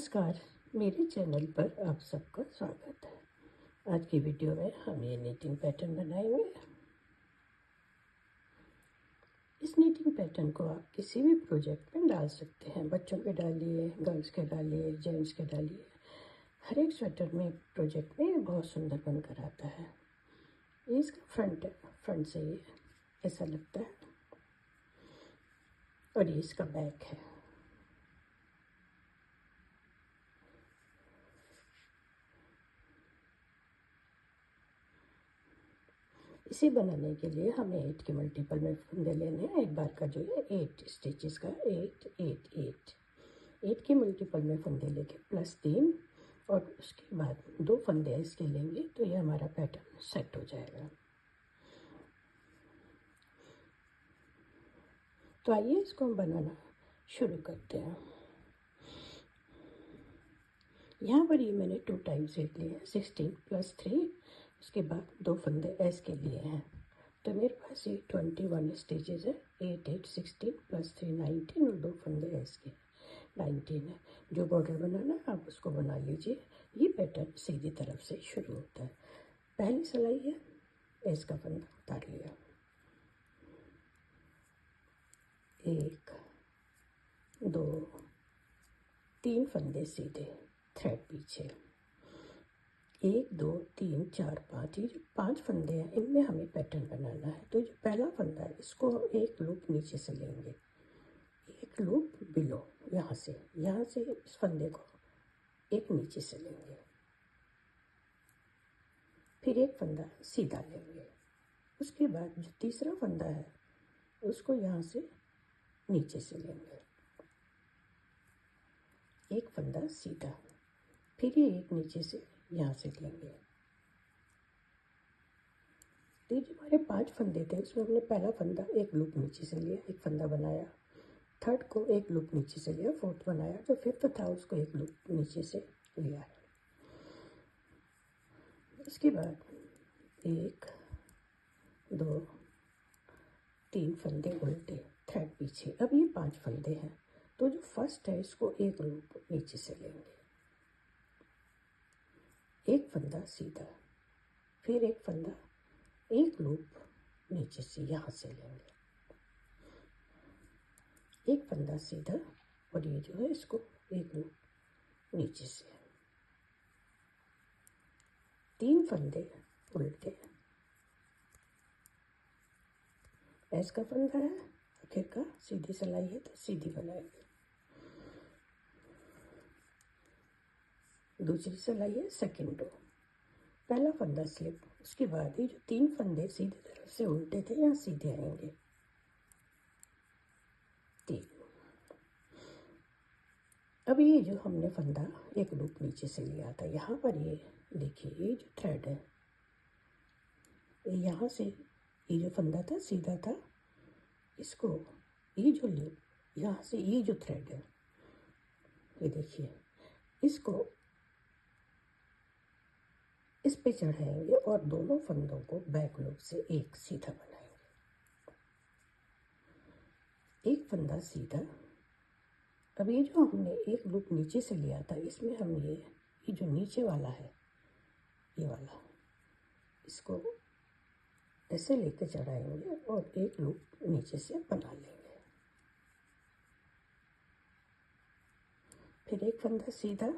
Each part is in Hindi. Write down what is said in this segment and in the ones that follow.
नमस्कार, मेरे चैनल पर आप सबका स्वागत है। आज की वीडियो में हम ये नीटिंग पैटर्न बनाएंगे। इस नीटिंग पैटर्न को आप किसी भी प्रोजेक्ट में डाल सकते हैं। बच्चों के डालिए, गर्ल्स के डालिए, जेंट्स के डालिए। हर एक स्वेटर में, प्रोजेक्ट में बहुत सुंदर बनकर आता है। ये इसका फ्रंट है, फ्रंट से ये ऐसा लगता है और ये इसका बैक है। इसे बनाने के लिए हमें 8 के मल्टीपल में फंदे लेने हैं। एक बार का जो है 8 स्टिचेस का 8 8 8 8 के मल्टीपल में फंदे लेके +3 और उसके बाद 2 फंदे इसके लेंगे तो ये हमारा पैटर्न सेट हो जाएगा। तो आइए इसको हम बनाना शुरू करते हैं। यहाँ पर ये मैंने 2 टाइम्स 8 लिए हैं, 16 + 3। उसके बाद 2 फंदे एस के लिए हैं, तो मेरे पास ये 21 स्टिचेस है। 8 8 16 + 3 19 और 2 फंदे एस के 19 है। जो बॉर्डर बनाना आप उसको बना लीजिए। ये पैटर्न सीधी तरफ से शुरू होता है। पहली सिलाई है, एस का फंदा उतार लिया, 1 2 3 फंदे सीधे, थ्रेड पीछे, 1 2 3 4 5। ये जो 5 फंदे हैं इनमें हमें पैटर्न बनाना है। तो जो पहला फंदा है इसको हम एक लूप नीचे से लेंगे, एक लूप बिलो, यहाँ से इस फंदे को एक नीचे से लेंगे, फिर एक फंदा सीधा लेंगे। उसके बाद जो तीसरा फंदा है उसको यहाँ से नीचे से लेंगे, एक फंदा सीधा, फिर ये एक नीचे से यहाँ से लेंगे। तो जो हमारे 5 फंदे थे इसमें हमने पहला फंदा एक लूप नीचे से लिया, एक फंदा बनाया, थर्ड को एक लूप नीचे से लिया, फोर्थ बनाया, जो फिफ्थ था उसको एक लूप नीचे से लिया है। इसके बाद 1 2 3 फंदे उल्टे, थ्रेड पीछे। अब ये 5 फंदे हैं, तो जो फर्स्ट है इसको एक लूप नीचे से लेंगे, एक फंदा सीधा, फिर एक फंदा एक लूप नीचे से यहाँ से लेंगे, एक फंदा सीधा और ये जो है इसको एक लूप नीचे से, 3 फंदे उल्टे, एस का फंदा है, आखिर का सीधी सिलाई है तो सीधी बनाएंगे। दूसरी सिलाई है सेकंड रो, पहला फंदा स्लिप, उसके बाद ये जो 3 फंदे सीधी तरफ से उल्टे थे यहाँ सीधे आएंगे, 3। अब ये जो हमने फंदा एक लूप नीचे से लिया था, यहाँ पर ये देखिए ये जो थ्रेड है यहाँ से, ये जो फंदा था सीधा था, इसको ये जो लूप यहाँ से ये जो थ्रेड है ये देखिए, इसको इस पे चढ़ाएंगे और दोनों फंदों को बैक लूप से एक सीधा बनाएंगे, एक फंदा सीधा। अब ये जो हमने एक लूप नीचे से लिया था इसमें हम ये जो नीचे वाला है ये वाला, इसको ऐसे लेके चढ़ाएंगे और एक लूप नीचे से बना लेंगे, फिर एक फंदा सीधा।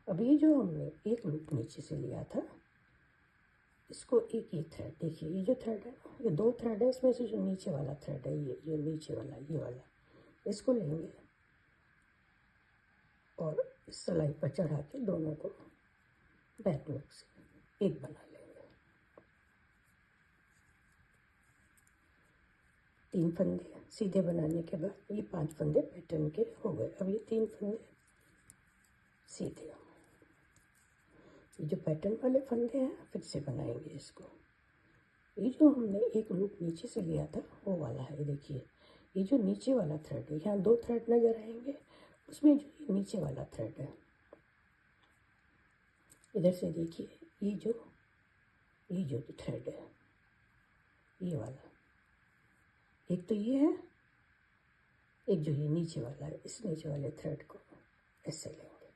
अब ये जो हमने एक लूप नीचे से लिया था इसको एक थ्रेड, देखिए ये जो थ्रेड है ये 2 थ्रेड है, इसमें से जो नीचे वाला थ्रेड है ये जो नीचे वाला ये वाला, इसको लेंगे और इस सिलाई पर चढ़ा के दोनों को बैक लूप से एक बना लेंगे। 3 फंदे सीधे बनाने के बाद ये 5 फंदे पैटर्न के हो गए। अब ये 3 फंदे सीधे, ये जो पैटर्न वाले फंदे हैं फिर से बनाएंगे इसको। ये जो हमने एक लूप नीचे से लिया था वो वाला है, देखिए ये जो नीचे वाला थ्रेड है, यहाँ 2 थ्रेड नजर आएंगे, उसमें जो ये नीचे वाला थ्रेड है इधर से देखिए ये जो थ्रेड है ये वाला, एक तो ये है, एक जो ये नीचे वाला है, इस नीचे वाले थ्रेड को ऐसे लेंगे,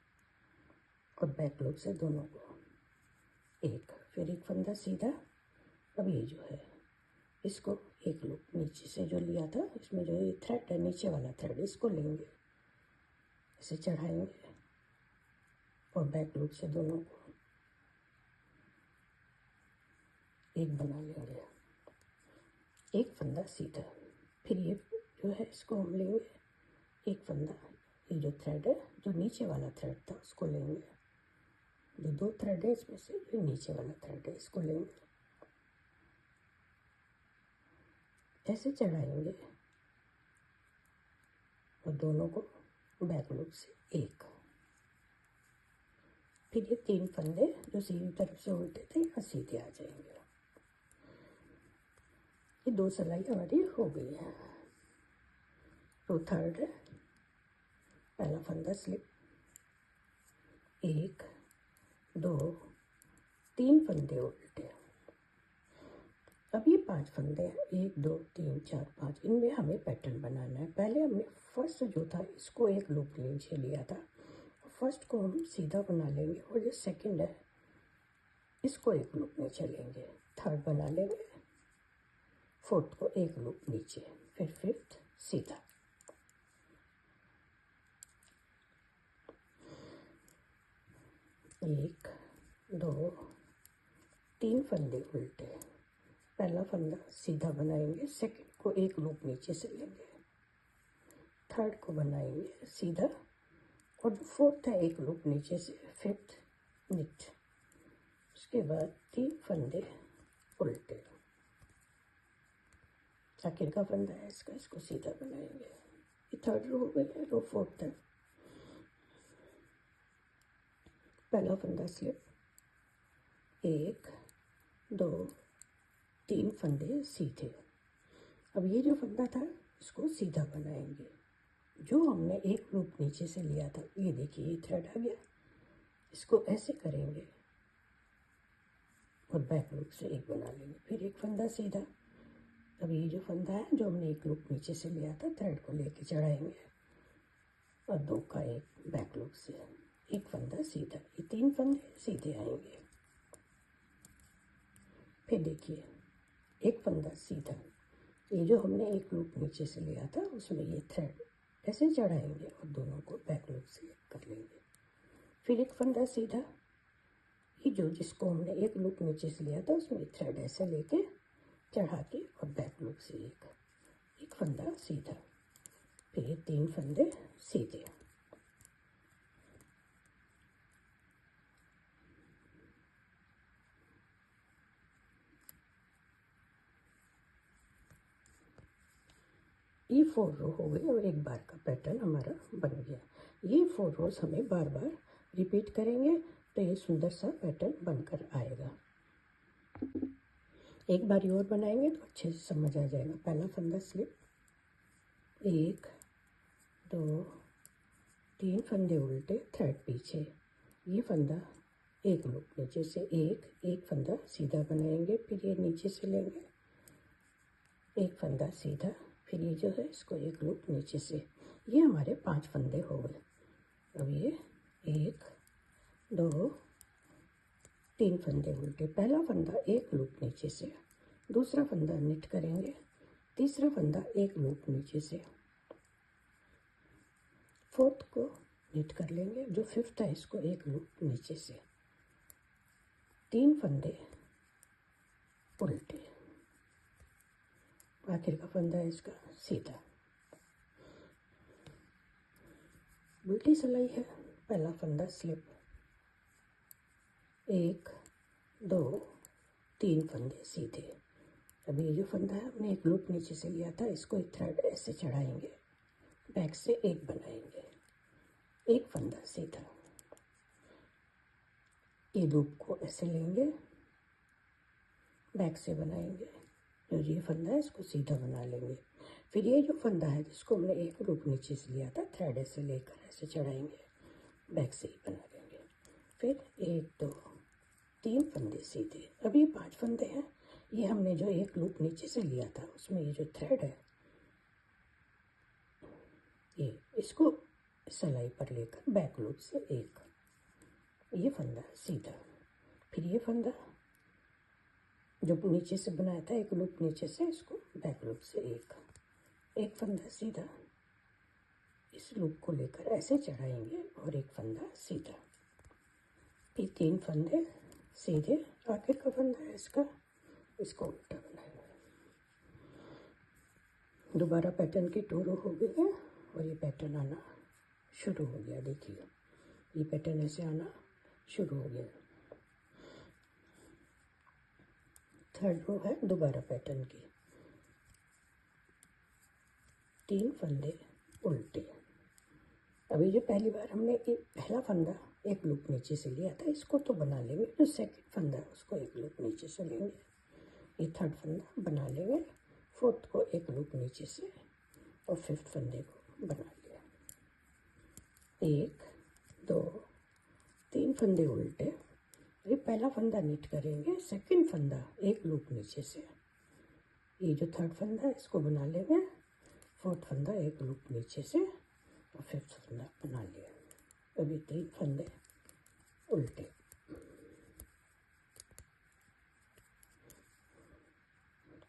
और बैक लूप से दोनों को एक, फिर एक फंदा सीधा। अब ये जो है इसको एक लूप नीचे से जो लिया था, इसमें जो ये थ्रेड है नीचे वाला थ्रेड, इसको लेंगे, इसे चढ़ाएंगे और बैक लूप से दोनों को एक बना लेंगे, एक फंदा सीधा। फिर ये जो है इसको हम लेंगे एक फंदा, ये जो थ्रेड है जो नीचे वाला थ्रेड था उसको लेंगे, जो दो थ्रेड है इसमें से जो नीचे वाला थ्रेड है इसको लेंगे, ऐसे चढ़ाएंगे और दोनों को बैक लूप से एक। फिर ये तीन फंदे जो सीधी तरफ से उल्टे थे यहाँ सीधे आ जाएंगे। ये दो सिलाई हमारी हो गई है। तो थर्ड है, पहला फंदा स्लिप, एक दो तीन फंदे उल्टे। अब ये पांच फंदे हैं, एक दो तीन चार पाँच, इनमें हमें पैटर्न बनाना है। पहले हमने फर्स्ट जो था इसको एक लूप नीचे लिया था, फर्स्ट को हम सीधा बना लेंगे और जो सेकंड है इसको एक लूप नीचे लेंगे, थर्ड बना लेंगे, फोर्थ को एक लूप नीचे, फिर फिफ्थ सीधा। एक दो तीन फंदे उल्टे, पहला फंदा सीधा बनाएंगे, सेकंड को एक लूप नीचे से लेंगे, थर्ड को बनाएंगे सीधा और जो फोर्थ है एक लूप नीचे से, फिफ्थ निट। उसके बाद तीन फंदे उल्टे, आखिर का फंदा है इसका, इसको सीधा बनाएंगे। ये थर्ड रो हो गई है, रो फोर्थ है। पहला फंदा स्लिप, एक दो तीन फंदे सीधे। अब ये जो फंदा था इसको सीधा बनाएंगे, जो हमने एक लूप नीचे से लिया था, ये देखिए ये थ्रेड आ गया, इसको ऐसे करेंगे और बैक लूप से एक बना लेंगे, फिर एक फंदा सीधा। अब ये जो फंदा है जो हमने एक लूप नीचे से लिया था, थ्रेड को लेके चढ़ाएंगे और दो का एक बैक लूप से एक फंदा सीधा, ये तीन फंदे सीधे आएंगे। फिर देखिए एक फंदा सीधा, ये जो हमने एक लूप नीचे से लिया था उसमें ये थ्रेड ऐसे चढ़ाएंगे और दोनों को बैक लूप से कर लेंगे। फिर एक फंदा सीधा, ये जो जिसको हमने एक लूप नीचे से लिया था उसमें थ्रेड ऐसे लेके चढ़ा के और बैक लूप से एक फंदा सीधा, फिर ये तीन फंदे सीधे। ये 4 रो हो गई और एक बार का पैटर्न हमारा बन गया। ये 4 रोज हमें बार बार रिपीट करेंगे तो ये सुंदर सा पैटर्न बनकर आएगा। एक बार और बनाएंगे तो अच्छे से समझ आ जाएगा। पहला फंदा स्लिप, एक दो तीन फंदे उल्टे, थ्रेड पीछे, ये फंदा एक लूप नीचे से एक फंदा सीधा बनाएंगे, फिर ये नीचे से लेंगे एक फंदा सीधा, फिर ये जो है इसको एक लूप नीचे से। ये हमारे 5 फंदे हो गए। अब ये एक दो तीन फंदे उल्टे, पहला फंदा एक लूप नीचे से, दूसरा फंदा निट करेंगे, तीसरा फंदा एक लूप नीचे से, फोर्थ को निट कर लेंगे, जो फिफ्थ है इसको एक लूप नीचे से, तीन फंदे उल्टे, आखिर का फंदा है इसका सीधा। उल्टी सिलाई है, पहला फंदा स्लिप, एक दो तीन फंदे सीधे। अब ये जो फंदा है हमने एक लूप नीचे से लिया था, इसको एक थ्रेड ऐसे चढ़ाएंगे, बैक से एक बनाएंगे, एक फंदा सीधा, ये लूप को ऐसे लेंगे, बैक से बनाएंगे, जो ये फंदा है इसको सीधा बना लेंगे। फिर ये जो फंदा है जिसको हमने एक लूप नीचे से लिया था, थ्रेड ऐसे लेकर ऐसे चढ़ाएंगे, बैक से ही बना लेंगे, फिर एक दो तीन फंदे सीधे। अब ये 5 फंदे हैं, ये हमने जो एक लूप नीचे से लिया था उसमें ये जो थ्रेड है ये इसको सिलाई पर लेकर बैक लूप से एक, ये फंदा सीधा, फिर ये फंदा जो नीचे से बनाया था एक लूप नीचे से, इसको बैक लूप से एक फंदा सीधा, इस लूप को लेकर ऐसे चढ़ाएंगे और एक फंदा सीधा, फिर 3 फंदे सीधे, आखिर का फंदा है इसका, इसको उल्टा बनाएंगे। दोबारा पैटर्न की 2 रो हो गई है और ये पैटर्न आना शुरू हो गया। देखिए ये पैटर्न ऐसे आना शुरू हो गया। 3rd रो है दोबारा पैटर्न की, 3 फंदे उल्टे। अभी जो पहली बार हमने एक पहला फंदा एक लूप नीचे से लिया था, इसको तो बना लेंगे, जो 2nd फंदा है उसको एक लूप नीचे से लेंगे, ये 3rd फंदा बना लेंगे, 4th को एक लूप नीचे से और 5th फंदे को बना लिया। 1 2 3 फंदे उल्टे, ये पहला फंदा नीट करेंगे, 2nd फंदा एक लूप नीचे से, ये जो 3rd फंदा है इसको बना लेंगे, 4th फंदा एक लूप नीचे से और 5th फंदा बना लिया। अभी 3 फंदे उल्टे,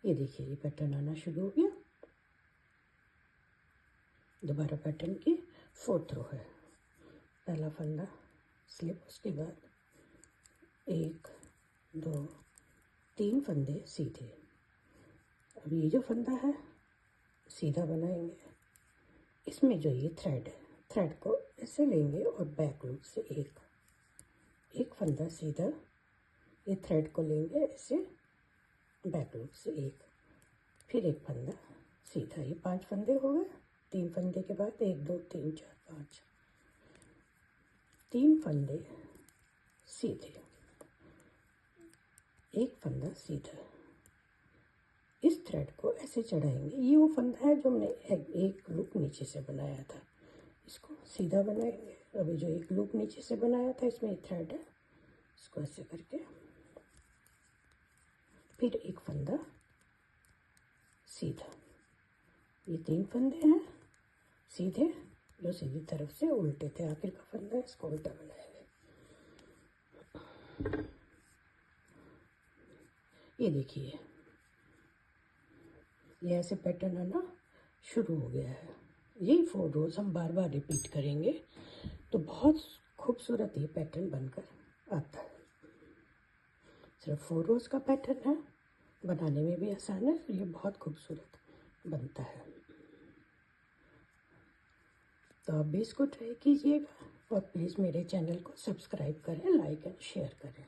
ये देखिए ये पैटर्न आना शुरू हो गया। दोबारा पैटर्न की 4th रो है, पहला फंदा स्लिप, उसके बाद 1 2 3 फंदे सीधे। अब ये जो फंदा है सीधा बनाएंगे, इसमें जो ये थ्रेड है, थ्रेड को ऐसे लेंगे और बैक लूप से एक फंदा सीधा, ये थ्रेड को लेंगे ऐसे बैक लूप से फिर एक फंदा सीधा, ये 5 फंदे हो गए। 3 फंदे के बाद 1 2 3 4 5, 3 फंदे सीधे, एक फंदा सीधा, इस थ्रेड को ऐसे चढ़ाएंगे। ये वो फंदा है जो हमने एक लूप नीचे से बनाया था, इसको सीधा बनाएंगे। अभी जो एक लूप नीचे से बनाया था इसमें थ्रेड है, इसको ऐसे करके फिर एक फंदा सीधा, ये 3 फंदे हैं सीधे जो सीधी तरफ से उल्टे थे, आखिर का फंदा है, इसको उल्टा बनाएंगे। ये देखिए ये ऐसे पैटर्न आना शुरू हो गया है। यही 4 रोज़ हम बार बार रिपीट करेंगे तो बहुत खूबसूरत ये पैटर्न बनकर आता है। सिर्फ 4 रोज़ का पैटर्न है, बनाने में भी आसान है, ये बहुत खूबसूरत बनता है। तो आप भी इसको ट्राई कीजिएगा और प्लीज़ मेरे चैनल को सब्सक्राइब करें, लाइक एंड शेयर करें।